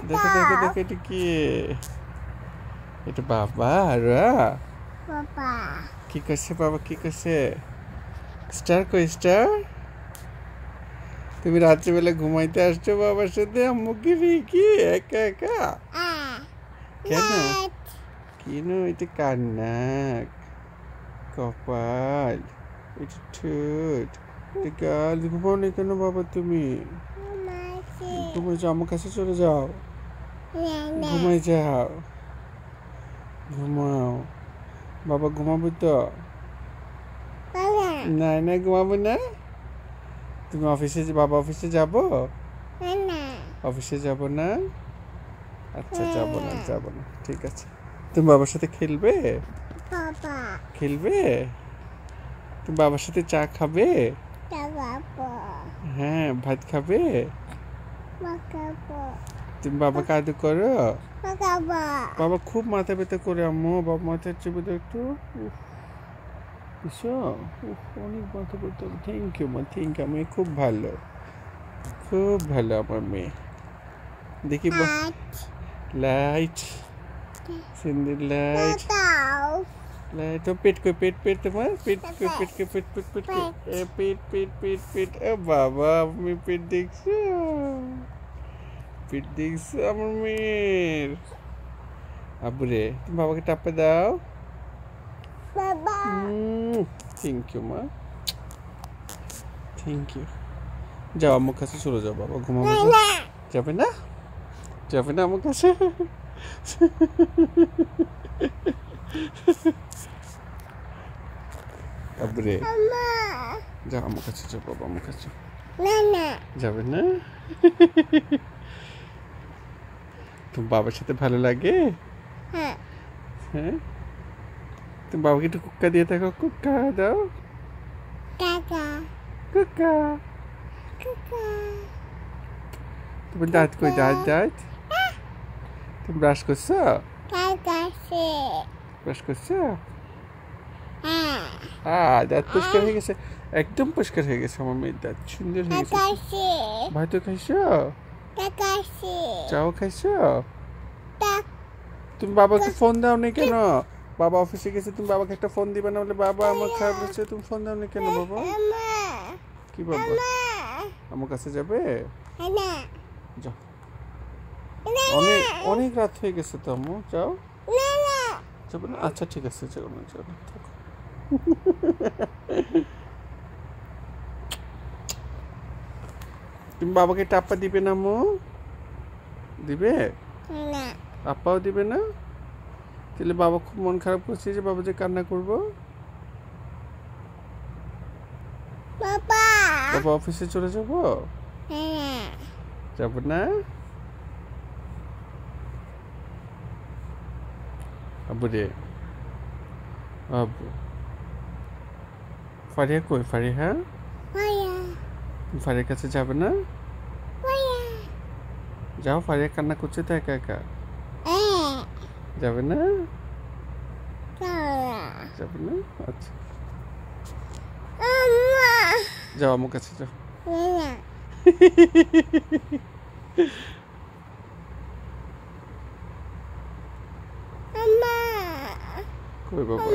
দেখো দেখো দেখো এটা কি? এটা বাবা বাবা কি করছে? বাবা কি করছে? স্টার কই স্টার? তুমি রাত্রিবেলা ঘুমাইতে আসছো বাবার সাথে? আম্মুকে কি একা একা? কেন? কেন? এটা কার নাক, কপাল, এটা ঠোঁট, এটা গাল। ঘুমাও না কেন বাবা তুমি? ঘুমাই যাও, আমার কাছে চলে যাও। ঘুমাই যাও, ঘুমাও। বাবা ঘুমাবো তো? না না ঘুমাবো না। তুমি অফিসে বাবা অফিসে যাবো? অফিসে যাব না? আচ্ছা যাবো না যাবো না, ঠিক আছে। তুমি বাবার সাথে খেলবে? খেলবে? তুমি বাবার সাথে চা খাবে? হ্যাঁ, ভাত খাবে? তুমি বাবাকে আদর করো? বাবা খুব মাথা ব্যথা করে আম্মু। বাবা মাথা চেপে দাও একটু। অনেক মাথা ব্যথা। থ্যাংক ইউ মা, থ্যাংক ইউ। মেয়ে খুব ভালো, খুব ভালো আমার মেয়ে। দেখি লাইট, সিন্দির লাইট, লাইট। ও পেট কই? পেট তোমার পেট কই? পেট কই? পেট। ও বাবা, আমি পেট দেখছো? পেট দেখছো আমার মেয়ের? আবুরে, তুমি বাবাকে টাপে দাও। থ্যাংক ইউ মা, থ্যাংক ইউ। যাও আমার কাছে চলে যাও, বাবা ঘুমাবো। যাবে না? যাবে না আমার কাছে? আবুরে, যাও আমার কাছে যাও, বাবা আমার কাছে। যাবে না? তোমার বাবার সাথে ভালো লাগে? হ্যাঁ। তুমি বাবাকে একটু কুক্কা দিয়ে থাকো। কুক্কা দাও। কুক্কা। তোমার দাঁত কই? দাঁত তুমি ব্রাশ করছো? ব্রাশ করছো? দাঁত পরিষ্কার হয়ে গেছে, একদম পরিষ্কার হয়ে গেছে আমার মেয়ের দাঁত। সুন্দর হয়ে গেছে। ভাই তো খাইছো? চাও খাইছো? তুমি বাবাকে ফোন দাও নি কেন? বাবা অফিসে গেছে, তুমি বাবাকে একটা ফোন দিবে না? বলে বাবা আমার খারাপ হচ্ছে, তুমি ফোন দাও নি কেন বাবা? কি বাবা আমার কাছে যাবে? যাও, অনেক রাত হয়ে গেছে তো আম্মু। যাও। যাবে না? আচ্ছা ঠিক আছে, যাও না থাকো। তুমি বাবাকে টাপ্পা দিবে না আম্মু? দিবে? আপ্পাও দিবে না? তাহলে বাবা খুব মন খারাপ করছে যে বাবা যে কান্না করবো। বাবা অফিসে চলে যাবো? যাব না? আব্বু রে, আব্বু। ফারিয়া কই? ফারিয়া, ফারিয়ার কাছে যাবে না? যাও, ফারিয়া কান্না করছে তো একা একা। যাবে না? যাবে না? আচ্ছা যাও আমার কাছে যাও। কই বাবা?